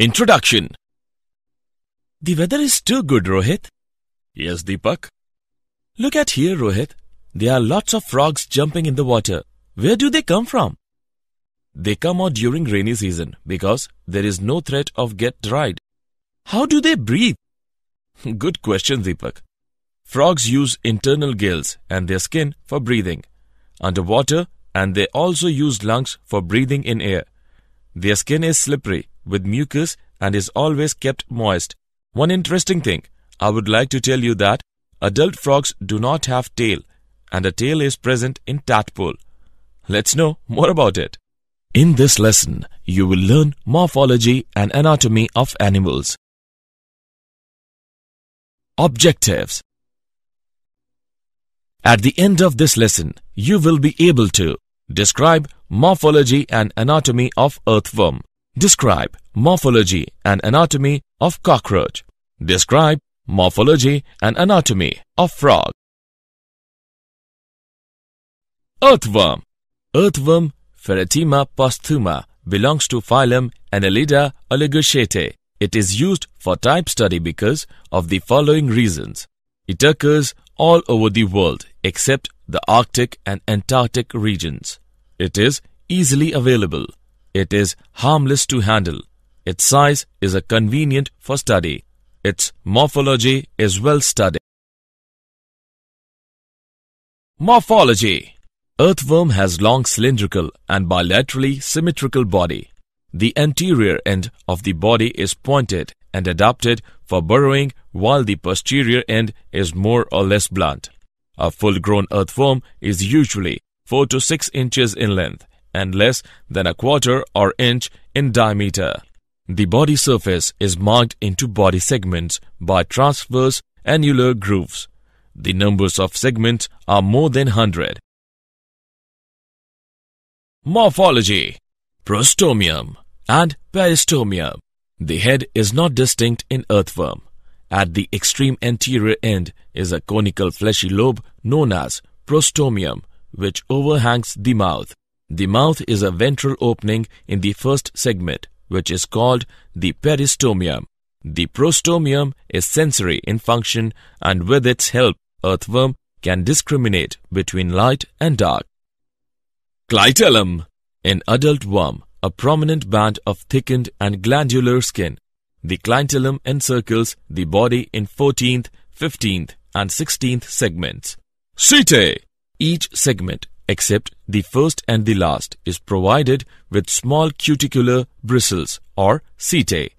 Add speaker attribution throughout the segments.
Speaker 1: Introduction. The weather is too good, Rohit. Yes, Deepak. Look at here, Rohit. There are lots of frogs jumping in the water. Where do they come from? They come out during rainy season because there is no threat of get dried. How do they breathe? Good question, Deepak. Frogs use internal gills and their skin for breathing underwater, and they also use lungs for breathing in air. Their skin is slippery with mucus and is always kept moist. One interesting thing, I would like to tell you that adult frogs do not have tail, and a tail is present in tadpole. Let's know more about it. In this lesson, you will learn morphology and anatomy of animals. Objectives. At the end of this lesson, you will be able to describe morphology and anatomy of earthworm. Describe morphology and anatomy of cockroach. Describe morphology and anatomy of frog. Earthworm. Earthworm Ferretima posthuma belongs to phylum Annelida oligochaetae. It is used for type study because of the following reasons. It occurs all over the world except the Arctic and Antarctic regions. It is easily available. It is harmless to handle. Its size is convenient for study. Its morphology is well studied. Morphology. Earthworm has long cylindrical and bilaterally symmetrical body. The anterior end of the body is pointed and adapted for burrowing, while the posterior end is more or less blunt. A full-grown earthworm is usually 4 to 6 inches in length and less than a quarter or inch in diameter. The body surface is marked into body segments by transverse annular grooves. The numbers of segments are more than 100. Morphology. Prostomium and peristomium. The head is not distinct in earthworm. At the extreme anterior end is a conical fleshy lobe known as prostomium, which overhangs the mouth. The mouth is a ventral opening in the first segment, which is called the peristomium. The prostomium is sensory in function, and with its help, earthworm can discriminate between light and dark. Clitellum. In adult worm, a prominent band of thickened and glandular skin. The clitellum encircles the body in 14th, 15th and 16th segments. Setae. Each segment, except the first and the last, is provided with small cuticular bristles or setae.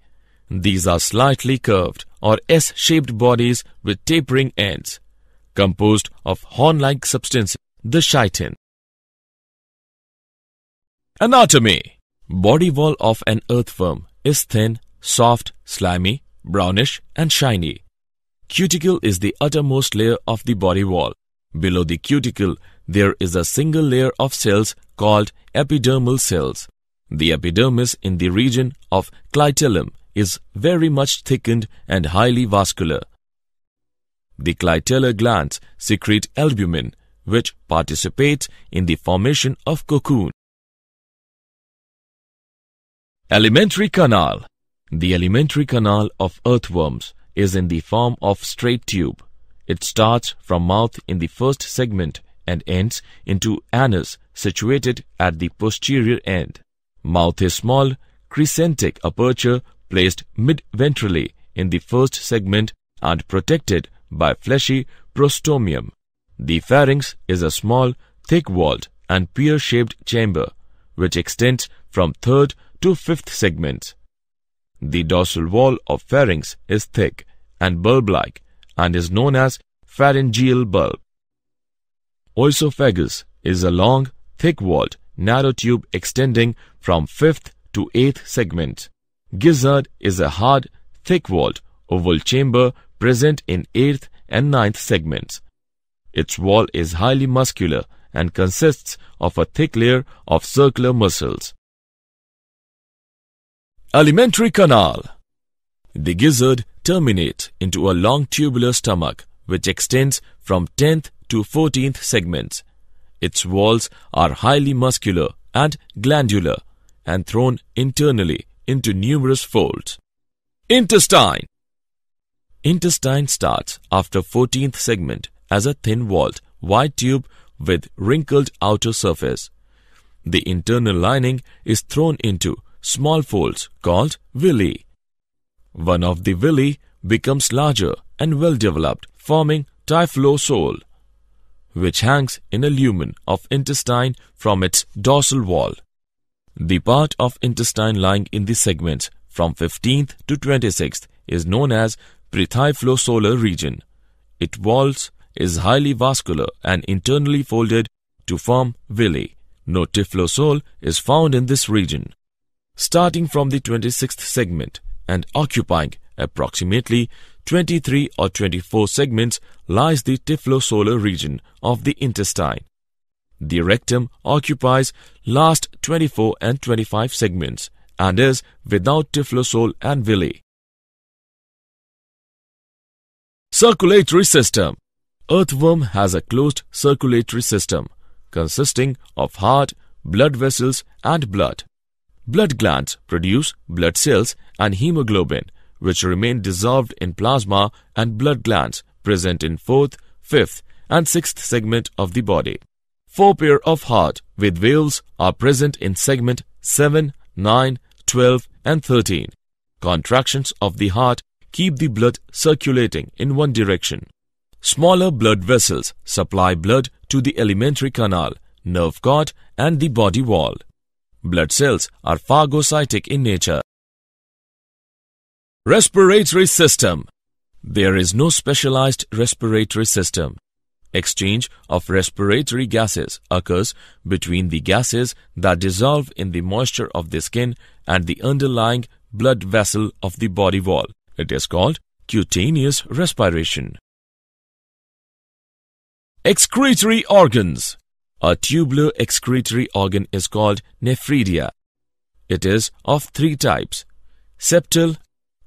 Speaker 1: These are slightly curved or S-shaped bodies with tapering ends, composed of horn-like substance, the chitin. Anatomy. Body wall of an earthworm is thin, soft, slimy, brownish and shiny. Cuticle is the uttermost layer of the body wall. Below the cuticle, there is a single layer of cells called epidermal cells. The epidermis in the region of clitellum is very much thickened and highly vascular. The clitellar glands secrete albumin, which participates in the formation of cocoon. Alimentary canal. The alimentary canal of earthworms is in the form of straight tube. It starts from mouth in the first segment and ends into anus situated at the posterior end. Mouth is small, crescentic aperture placed mid-ventrally in the first segment and protected by fleshy prostomium. The pharynx is a small, thick-walled and pear-shaped chamber which extends from third to fifth segments. The dorsal wall of pharynx is thick and bulb-like and is known as pharyngeal bulb. Oesophagus is a long, thick-walled, narrow tube extending from fifth to eighth segment. Gizzard is a hard, thick-walled, oval chamber present in eighth and ninth segments. Its wall is highly muscular and consists of a thick layer of circular muscles. Alimentary canal. The gizzard terminates into a long tubular stomach which extends from 10th to 14th segments. Its walls are highly muscular and glandular and thrown internally into numerous folds. Intestine. Intestine starts after 14th segment as a thin-walled, white tube with wrinkled outer surface. The internal lining is thrown into small folds called villi. One of the villi becomes larger and well-developed, forming typhlosole, which hangs in a lumen of intestine from its dorsal wall. The part of intestine lying in the segments from 15th to 26th is known as pretyphlosolar region. Its walls is highly vascular and internally folded to form villi. No typhlosole is found in this region. Starting from the 26th segment and occupying approximately 23 or 24 segments lies the typhlosolar region of the intestine. The rectum occupies last 24 and 25 segments and is without typhlosole and villi. Circulatory system. Earthworm has a closed circulatory system consisting of heart, blood vessels and blood. Blood glands produce blood cells and hemoglobin, which remain dissolved in plasma, and blood glands present in 4th, 5th and 6th segment of the body. 4 pair of heart with valves are present in segment 7, 9, 12 and 13. Contractions of the heart keep the blood circulating in one direction. Smaller blood vessels supply blood to the alimentary canal, nerve cord and the body wall. Blood cells are phagocytic in nature. Respiratory system. There is no specialized respiratory system. Exchange of respiratory gases occurs between the gases that dissolve in the moisture of the skin and the underlying blood vessel of the body wall. It is called cutaneous respiration. Excretory organs. A tubular excretory organ is called nephridia. It is of 3 types: septal,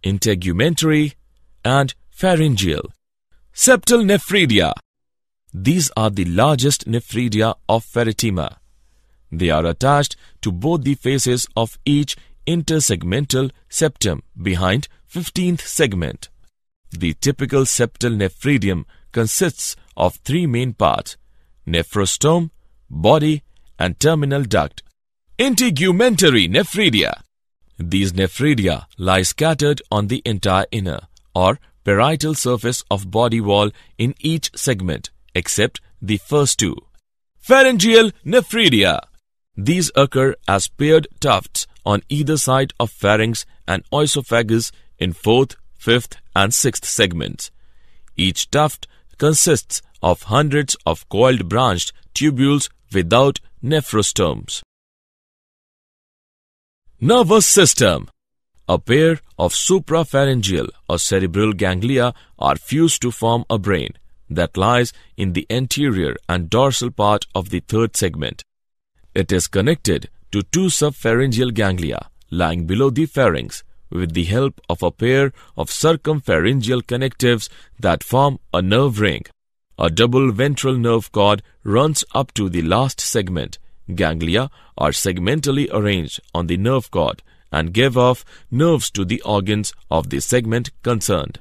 Speaker 1: integumentary and pharyngeal. Septal nephridia. These are the largest nephridia of pheretima. They are attached to both the faces of each intersegmental septum behind 15th segment. The typical septal nephridium consists of 3 main parts: nephrostome, body and terminal duct. Integumentary nephridia. These nephridia lie scattered on the entire inner or parietal surface of body wall in each segment except the first 2. Pharyngeal nephridia. These occur as paired tufts on either side of pharynx and oesophagus in 4th, 5th and 6th segments. Each tuft consists of hundreds of coiled branched tubules without nephrostomes. Nervous system. A pair of suprapharyngeal or cerebral ganglia are fused to form a brain that lies in the anterior and dorsal part of the 3rd segment. It is connected to 2 subpharyngeal ganglia lying below the pharynx with the help of a pair of circumpharyngeal connectives that form a nerve ring. A double ventral nerve cord runs up to the last segment. Ganglia are segmentally arranged on the nerve cord and give off nerves to the organs of the segment concerned.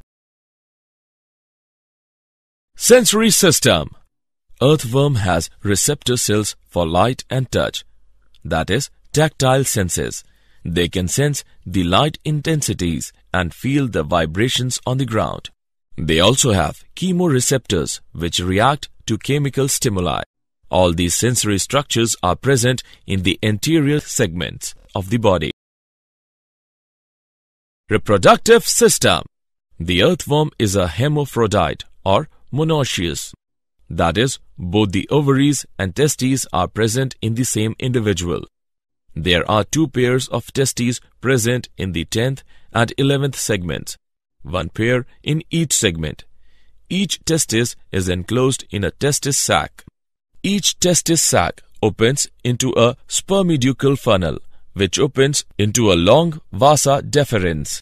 Speaker 1: Sensory system. Earthworm has receptor cells for light and touch, that is, tactile senses. They can sense the light intensities and feel the vibrations on the ground. They also have chemoreceptors which react to chemical stimuli. All these sensory structures are present in the anterior segments of the body. Reproductive system. The earthworm is a hermaphrodite or monoecious. That is, both the ovaries and testes are present in the same individual. There are 2 pairs of testes present in the 10th and 11th segments, 1 pair in each segment. Each testis is enclosed in a testis sac. Each testis sac opens into a spermiducal funnel, which opens into a long vasa deferens.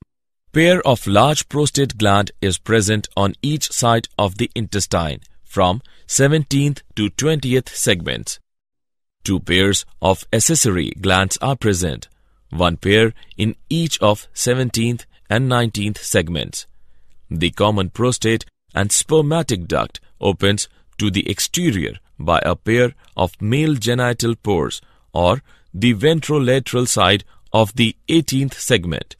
Speaker 1: Pair of large prostate gland is present on each side of the intestine from 17th to 20th segments. 2 pairs of accessory glands are present, one pair in each of 17th and 19th segments. The common prostate and spermatic duct opens to the exterior by a pair of male genital pores or the ventrolateral side of the 18th segment.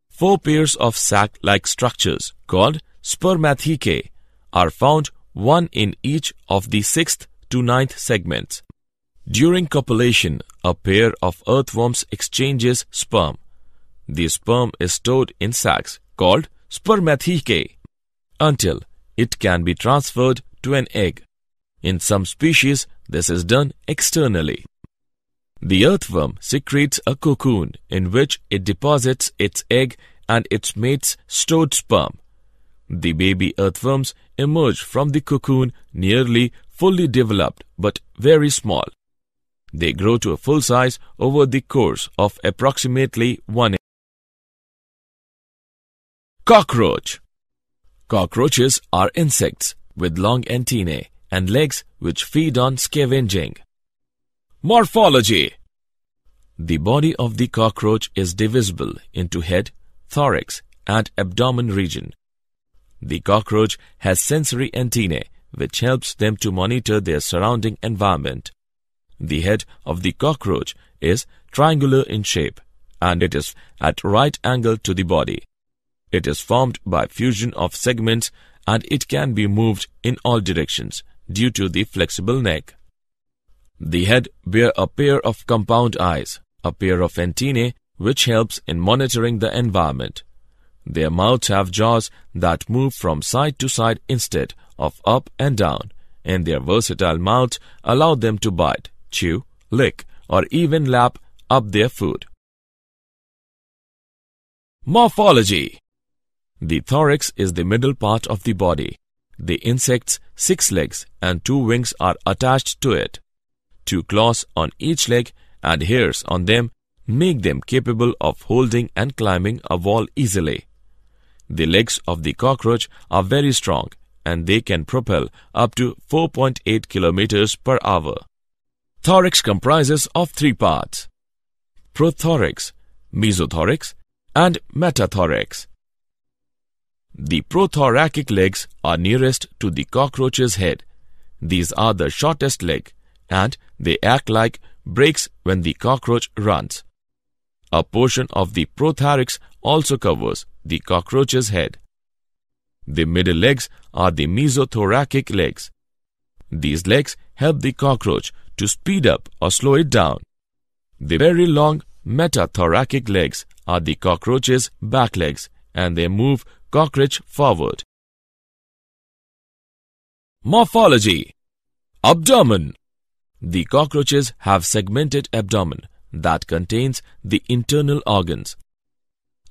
Speaker 1: 4 pairs of sac-like structures called spermathecae are found, one in each of the 6th to 9th segments. During copulation, a pair of earthworms exchanges sperm. The sperm is stored in sacs called spermathecae until it can be transferred to an egg. In some species, this is done externally. The earthworm secretes a cocoon in which it deposits its egg and its mate's stored sperm. The baby earthworms emerge from the cocoon nearly fully developed but very small. They grow to a full size over the course of approximately 1 year. Cockroach. Cockroaches are insects with long antennae and legs which feed on scavenging. Morphology. The body of the cockroach is divisible into head, thorax, and abdomen region. The cockroach has sensory antennae which helps them to monitor their surrounding environment. The head of the cockroach is triangular in shape and it is at right angle to the body. It is formed by fusion of segments and it can be moved in all directions due to the flexible neck. The head bears a pair of compound eyes, a pair of antennae which helps in monitoring the environment. Their mouths have jaws that move from side to side instead of up and down, and their versatile mouths allow them to bite, chew, lick, or even lap up their food. Morphology. The thorax is the middle part of the body. The insect's 6 legs and 2 wings are attached to it. 2 claws on each leg and hairs on them make them capable of holding and climbing a wall easily. The legs of the cockroach are very strong and they can propel up to 4.8 kilometers per hour. Thorax comprises of 3 parts: prothorax, mesothorax, and metathorax. The prothoracic legs are nearest to the cockroach's head. These are the shortest leg and they act like brakes when the cockroach runs. A portion of the prothorax also covers the cockroach's head. The middle legs are the mesothoracic legs. These legs help the cockroach to speed up or slow it down. The very long metathoracic legs are the cockroach's back legs and they move cockroach forward. Morphology. Abdomen. The cockroaches have segmented abdomen that contains the internal organs.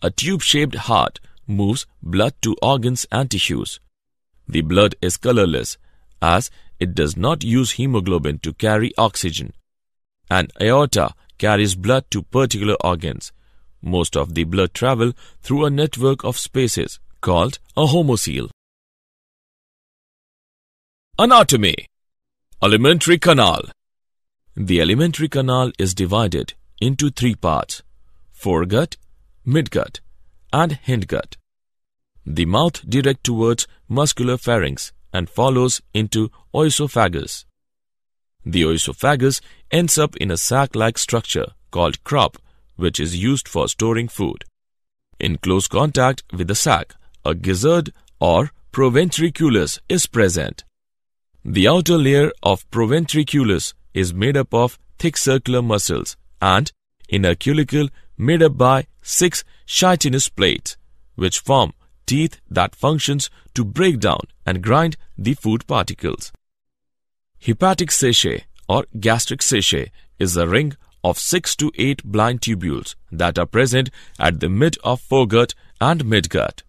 Speaker 1: A tube-shaped heart moves blood to organs and tissues. The blood is colorless as it does not use hemoglobin to carry oxygen. An aorta carries blood to particular organs. Most of the blood travel through a network of spaces called a homocele. Anatomy. Alimentary canal. The alimentary canal is divided into 3 parts: foregut, midgut, and hindgut. The mouth directs towards muscular pharynx and follows into oesophagus. The oesophagus ends up in a sac-like structure called crop, which is used for storing food. In close contact with the sac, a gizzard or proventriculus is present. The outer layer of proventriculus is made up of thick circular muscles and inner cuticle made up by 6 chitinous plates, which form teeth that functions to break down and grind the food particles. Hepatic sachet or gastric sachet is a ring of 6 to 8 blind tubules that are present at the mid of foregut and midgut.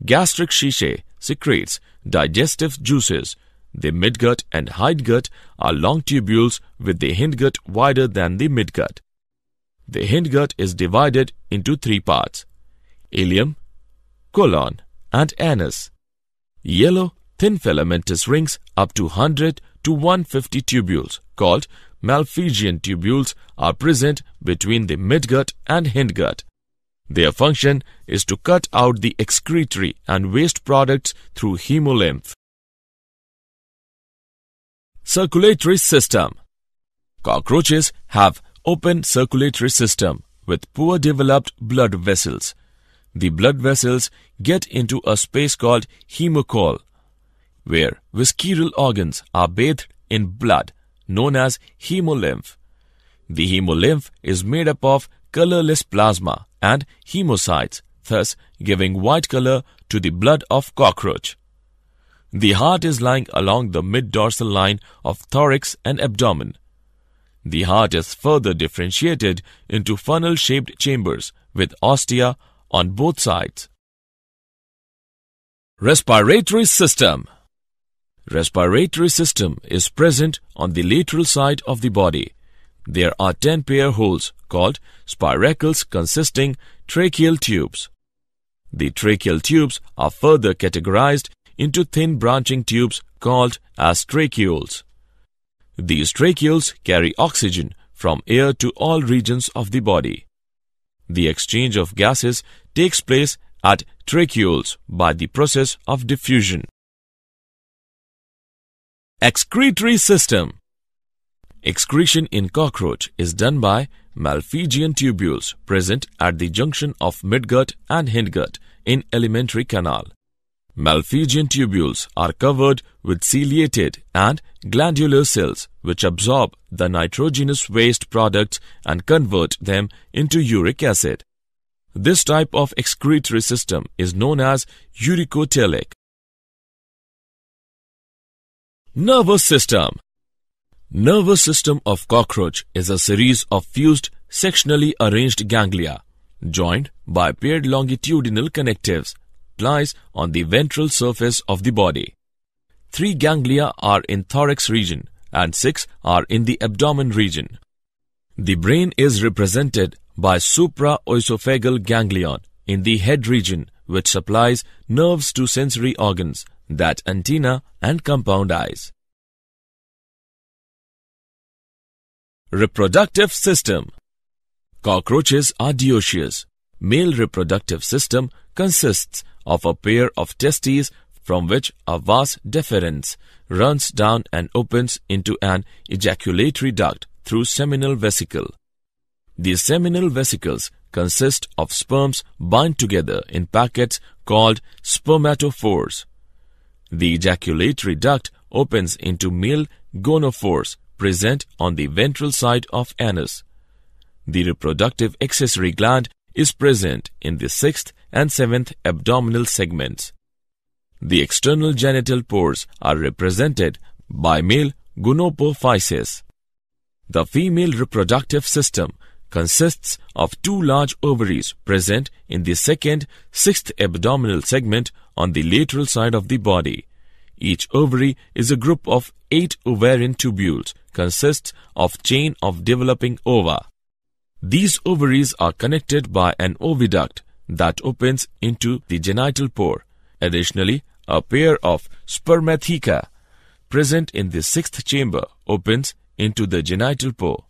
Speaker 1: Gastric sachet secretes digestive juices. The midgut and hindgut are long tubules with the hindgut wider than the midgut. The hindgut is divided into 3 parts: ileum, colon, and anus. Yellow, thin filamentous rings up to 100 to 150 tubules called Malpighian tubules are present between the midgut and hindgut. Their function is to cut out the excretory and waste products through hemolymph. Circulatory system. Cockroaches have open circulatory system with poor developed blood vessels. The blood vessels get into a space called hemocoel, where visceral organs are bathed in blood, known as hemolymph. The hemolymph is made up of colorless plasma and hemocytes, thus giving white color to the blood of cockroach. The heart is lying along the mid-dorsal line of thorax and abdomen. The heart is further differentiated into funnel-shaped chambers with ostia on both sides. Respiratory system. Respiratory system is present on the lateral side of the body. There are 10 pair holes called spiracles consisting tracheal tubes. The tracheal tubes are further categorized into thin branching tubes called as tracheoles. These tracheoles carry oxygen from air to all regions of the body. The exchange of gases takes place at tracheoles by the process of diffusion. Excretory system. Excretion in cockroach is done by Malpighian tubules present at the junction of midgut and hindgut in alimentary canal. Malpighian tubules are covered with ciliated and glandular cells which absorb the nitrogenous waste products and convert them into uric acid. This type of excretory system is known as uricotelic. Nervous system. Nervous system of cockroach is a series of fused sectionally arranged ganglia joined by paired longitudinal connectives lies on the ventral surface of the body. 3 ganglia are in thorax region and 6 are in the abdomen region. The brain is represented by supraoesophageal ganglion in the head region which supplies nerves to sensory organs, that antenna and compound eyes. Reproductive system. Cockroaches are dioecious. Male reproductive system consists of a pair of testes from which a vas deferens runs down and opens into an ejaculatory duct through seminal vesicle. These seminal vesicles consist of sperms bind together in packets called spermatophores. The ejaculatory duct opens into male gonophores present on the ventral side of anus. The reproductive accessory gland is present in the 6th and 7th abdominal segments. The external genital pores are represented by male gonopophyses. The female reproductive system consists of 2 large ovaries present in the 2nd, 6th abdominal segment on the lateral side of the body. Each ovary is a group of 8 ovarian tubules, consists of chain of developing ova. These ovaries are connected by an oviduct that opens into the genital pore. Additionally, a pair of spermatheca present in the 6th chamber opens into the genital pore.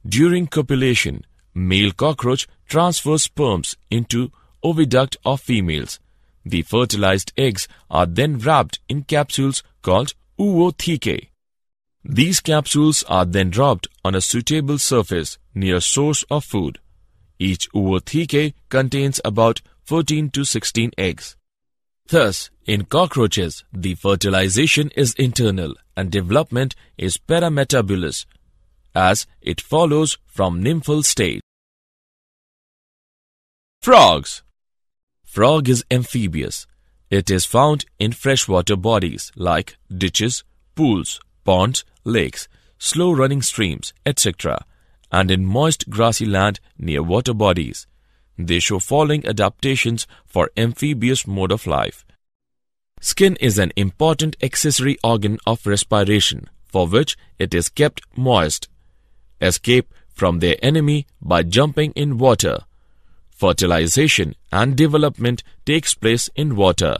Speaker 1: During copulation, male cockroach transfers sperms into oviduct of females. The fertilized eggs are then wrapped in capsules called oothecae. These capsules are then dropped on a suitable surface near source of food. Each oothecae contains about 14 to 16 eggs. Thus, in cockroaches, the fertilization is internal and development is parametabolous, as it follows from nymphal state. Frogs. Frog is amphibious. It is found in freshwater bodies like ditches, pools, ponds, lakes, slow-running streams, etc., and in moist grassy land near water bodies. They show following adaptations for amphibious mode of life. Skin is an important accessory organ of respiration, for which it is kept moist. Escape from their enemy by jumping in water. Fertilization and development takes place in water.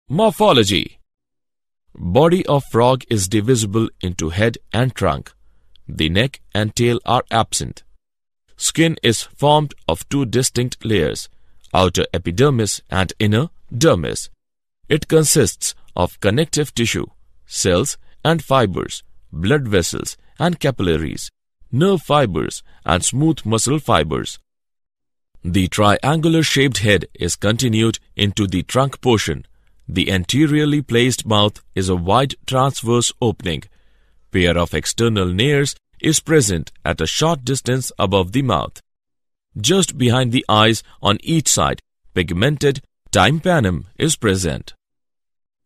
Speaker 1: Morphology. Body of frog is divisible into head and trunk. The neck and tail are absent. Skin is formed of two distinct layers, outer epidermis and inner dermis. It consists of connective tissue, cells and fibers, blood vessels and capillaries, nerve fibers and smooth muscle fibers. The triangular-shaped head is continued into the trunk portion. The anteriorly placed mouth is a wide transverse opening. Pair of external nares is present at a short distance above the mouth. Just behind the eyes on each side, pigmented tympanum is present.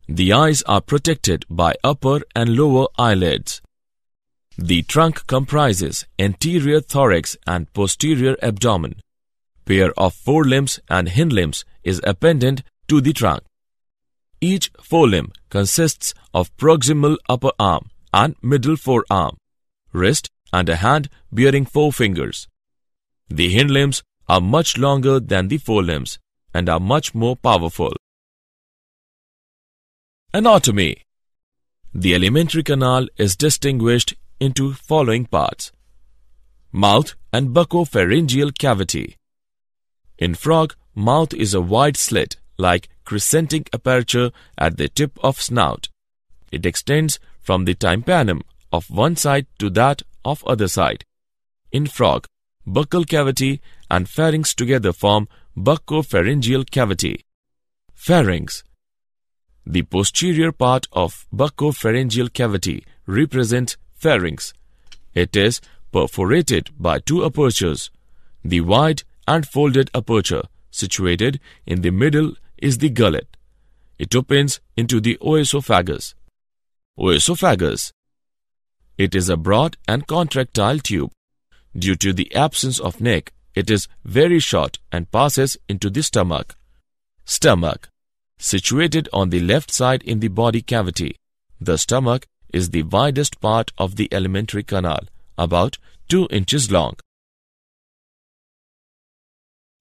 Speaker 1: The eyes are protected by upper and lower eyelids. The trunk comprises anterior thorax and posterior abdomen. Pair of forelimbs and hindlimbs is appended to the trunk. Each forelimb consists of proximal upper arm and middle forearm, wrist and a hand bearing 4 fingers. The hindlimbs are much longer than the forelimbs and are much more powerful. Anatomy. The alimentary canal is distinguished into following parts: mouth and buccopharyngeal cavity. In frog, mouth is a wide slit like crescentic aperture at the tip of snout. It extends from the tympanum of one side to that of other side. In frog, buccal cavity and pharynx together form buccopharyngeal cavity. Pharynx. The posterior part of buccopharyngeal cavity represents pharynx. It is perforated by 2 apertures. The wide and folded aperture situated in the middle is the gullet. It opens into the oesophagus. Oesophagus. It is a broad and contractile tube. Due to the absence of neck, it is very short and passes into the stomach. Stomach. Situated on the left side in the body cavity. The stomach is the widest part of the alimentary canal, about 2 inches long.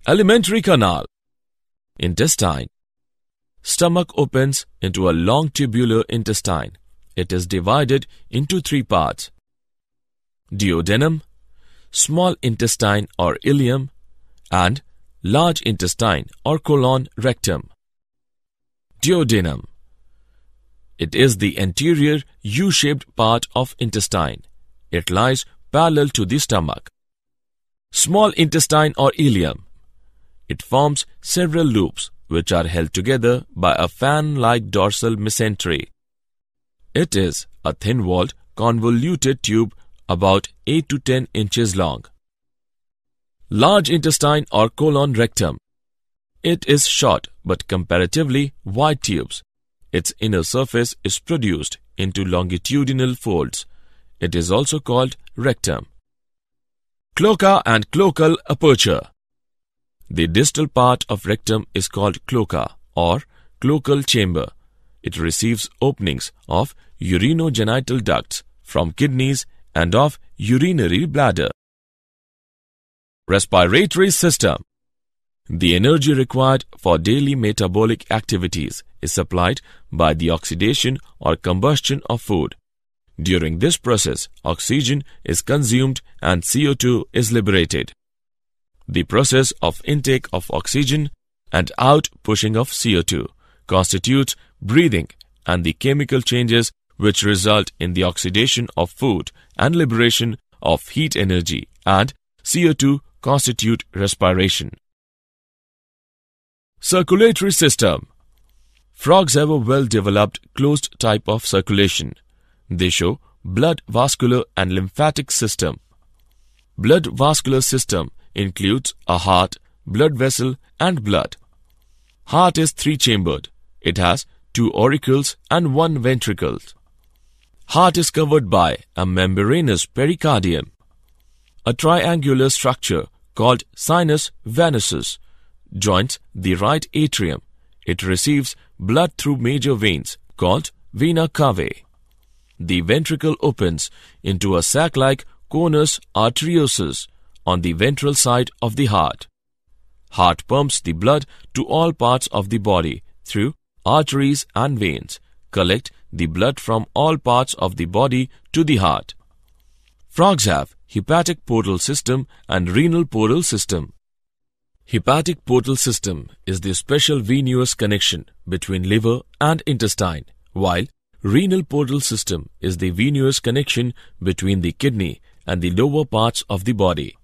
Speaker 1: Alimentary canal. Intestine. Stomach opens into a long tubular intestine. It is divided into 3 parts: duodenum, small intestine or ileum, and large intestine or colon rectum. Duodenum. It is the anterior U-shaped part of intestine. It lies parallel to the stomach. Small intestine or ileum. It forms several loops which are held together by a fan-like dorsal mesentery. It is a thin-walled, convoluted tube about 8 to 10 inches long. Large intestine or colon rectum. It is short but comparatively wide tubes. Its inner surface is produced into longitudinal folds. It is also called rectum. Cloaca and cloacal aperture. The distal part of rectum is called cloaca or cloacal chamber. It receives openings of urinogenital ducts from kidneys and of urinary bladder. Respiratory system. The energy required for daily metabolic activities is supplied by the oxidation or combustion of food. During this process, oxygen is consumed and CO2 is liberated. The process of intake of oxygen and out-pushing of CO2 constitutes breathing, and the chemical changes which result in the oxidation of food and liberation of heat energy and CO2 constitute respiration. Circulatory system. Frogs have a well-developed closed type of circulation. They show blood vascular and lymphatic system. Blood vascular system includes a heart, blood vessel and blood. Heart is 3-chambered. It has 2 auricles and 1 ventricle. Heart is covered by a membranous pericardium. A triangular structure called sinus venosus joins the right atrium. It receives blood through major veins called vena cava. The ventricle opens into a sac-like conus arteriosus on the ventral side of the heart. Heart pumps the blood to all parts of the body through arteries and veins, collect the blood from all parts of the body to the heart. Frogs have hepatic portal system and renal portal system. Hepatic portal system is the special venous connection between liver and intestine, while renal portal system is the venous connection between the kidney and the lower parts of the body.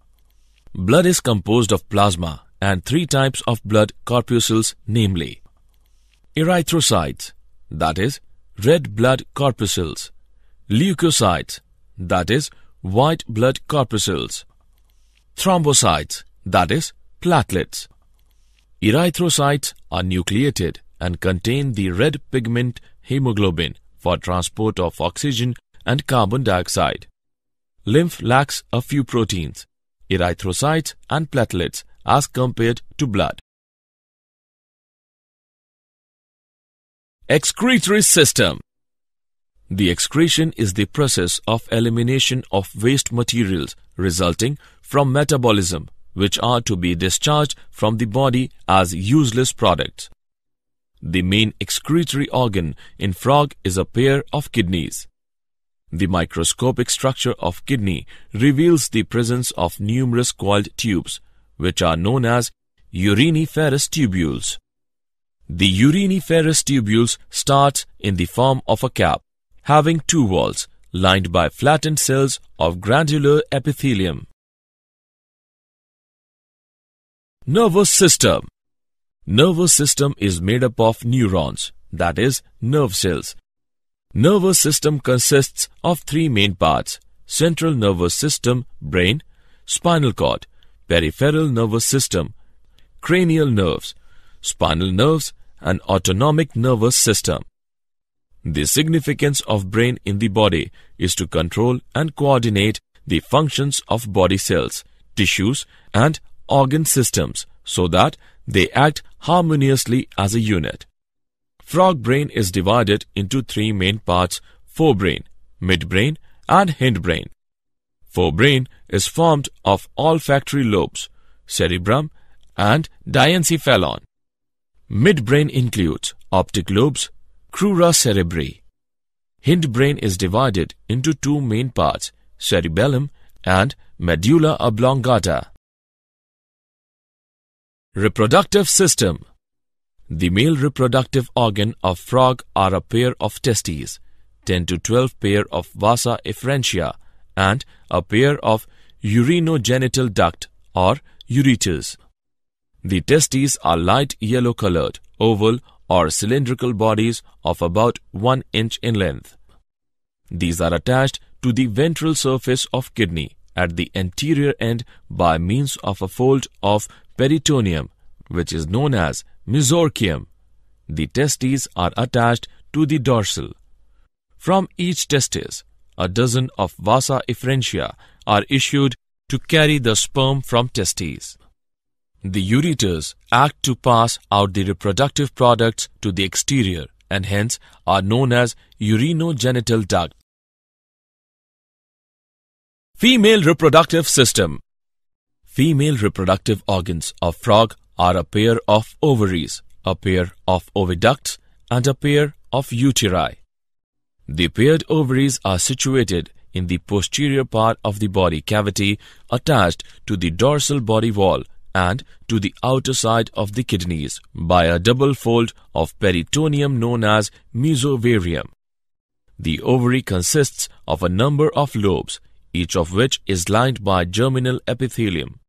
Speaker 1: Blood is composed of plasma and three types of blood corpuscles, namely erythrocytes, that is, red blood corpuscles; leukocytes, that is, white blood corpuscles; thrombocytes, that is, platelets. Erythrocytes are nucleated and contain the red pigment hemoglobin for transport of oxygen and carbon dioxide. Lymph lacks a few proteins, erythrocytes and platelets, as compared to blood. Excretory system. The excretion is the process of elimination of waste materials resulting from metabolism, which are to be discharged from the body as useless products. The main excretory organ in frog is a pair of kidneys. The microscopic structure of kidney reveals the presence of numerous coiled tubes, which are known as uriniferous tubules. The uriniferous tubules start in the form of a cap, having two walls, lined by flattened cells of granular epithelium. Nervous system. Nervous system is made up of neurons, that is, nerve cells. Nervous system consists of three main parts: central nervous system, brain; spinal cord; peripheral nervous system, cranial nerves; spinal nerves; and autonomic nervous system. The significance of brain in the body is to control and coordinate the functions of body cells, tissues, and organ systems so that they act harmoniously as a unit. Frog brain is divided into three main parts: forebrain, midbrain, and hindbrain. Forebrain is formed of olfactory lobes, cerebrum, and diencephalon. Midbrain includes optic lobes, crura cerebri. Hindbrain is divided into two main parts: cerebellum and medulla oblongata. Reproductive system. The male reproductive organ of frog are a pair of testes, 10 to 12 pair of vasa efferentia, and a pair of urinogenital duct or ureters. The testes are light yellow-colored, oval or cylindrical bodies of about 1 inch in length. These are attached to the ventral surface of kidney at the anterior end by means of a fold of peritoneum, which is known as mesorchium. The testes are attached to the dorsal. From each testis, a dozen of vasa efferentia are issued to carry the sperm from testes. The ureters act to pass out the reproductive products to the exterior and hence are known as urinogenital duct. Female reproductive system. Female reproductive organs of frog are a pair of ovaries, a pair of oviducts, and a pair of uteri. The paired ovaries are situated in the posterior part of the body cavity, attached to the dorsal body wall and to the outer side of the kidneys by a double fold of peritoneum known as mesovarium. The ovary consists of a number of lobes, each of which is lined by germinal epithelium.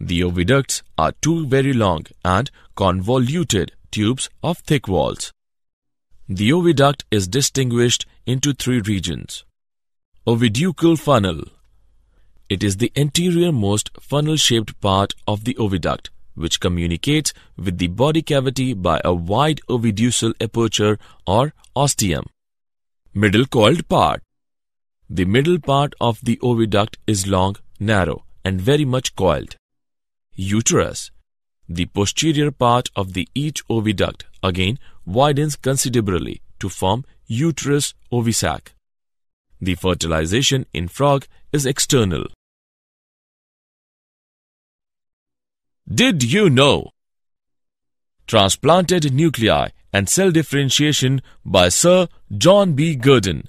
Speaker 1: The oviducts are two very long and convoluted tubes of thick walls. The oviduct is distinguished into three regions. Oviducal funnel. It is the anterior-most funnel-shaped part of the oviduct, which communicates with the body cavity by a wide oviducal aperture or ostium. Middle coiled part. The middle part of the oviduct is long, narrow, and very much coiled. Uterus. The posterior part of the each oviduct again widens considerably to form uterus ovisac. The fertilization in frog is external. Did you know? Transplanted nuclei and cell differentiation by Sir John B. Gurdon.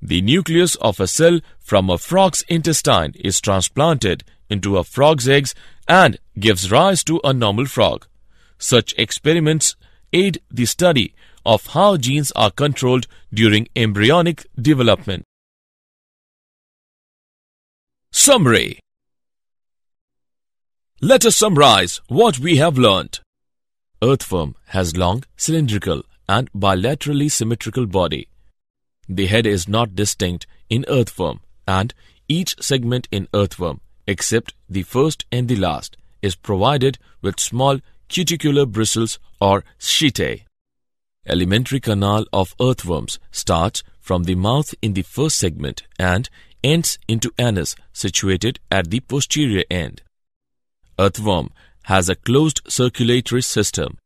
Speaker 1: The nucleus of a cell from a frog's intestine is transplanted into a frog's eggs and gives rise to a normal frog. Such experiments aid the study of how genes are controlled during embryonic development. Summary. Let us summarize what we have learnt. Earthworm has long, cylindrical and bilaterally symmetrical body. The head is not distinct in earthworm, and each segment in earthworm, except the first and the last, is provided with small cuticular bristles or setae. Alimentary canal of earthworms starts from the mouth in the first segment and ends into anus situated at the posterior end. Earthworm has a closed circulatory system.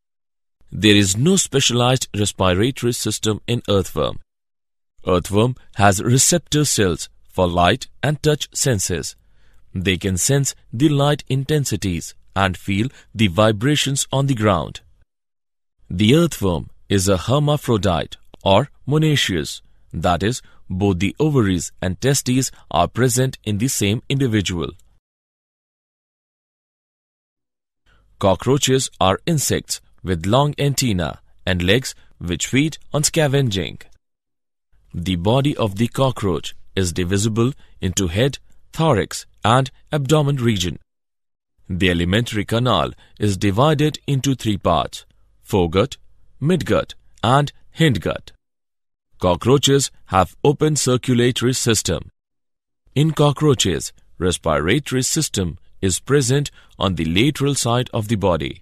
Speaker 1: There is no specialized respiratory system in earthworm. Earthworm has receptor cells for light and touch senses. They can sense the light intensities and feel the vibrations on the ground. The earthworm is a hermaphrodite or monoecious, that is, both the ovaries and testes are present in the same individual. Cockroaches are insects with long antennae and legs which feed on scavenging. The body of the cockroach is divisible into head, thorax and abdomen region. The alimentary canal is divided into three parts: foregut, midgut and hindgut. Cockroaches have open circulatory system. In cockroaches, respiratory system is present on the lateral side of the body.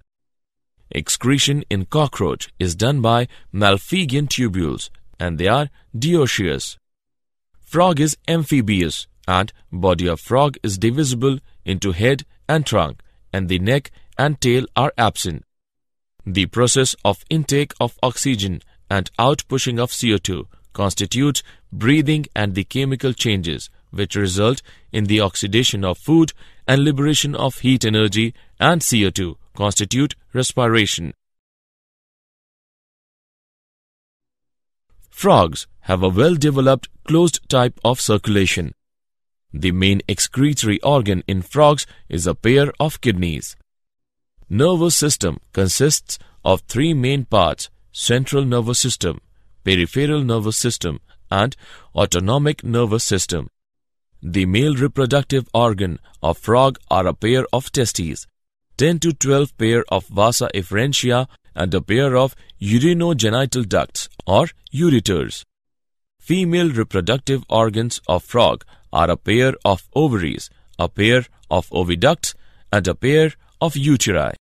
Speaker 1: Excretion in cockroach is done by Malpighian tubules and they are dioecious. Frog is amphibious and body of frog is divisible into head and trunk, and the neck and tail are absent. The process of intake of oxygen and outpushing of CO2 constitutes breathing, and the chemical changes which result in the oxidation of food and liberation of heat energy and CO2 constitute respiration. Frogs have a well-developed closed type of circulation. The main excretory organ in frogs is a pair of kidneys. Nervous system consists of three main parts: central nervous system, peripheral nervous system, and autonomic nervous system. The male reproductive organ of frog are a pair of testes, 10 to 12 pair of vasa efferentia, and a pair of urinogenital ducts or ureters. Female reproductive organs of frog are a pair of ovaries, a pair of oviducts, and a pair of uteri.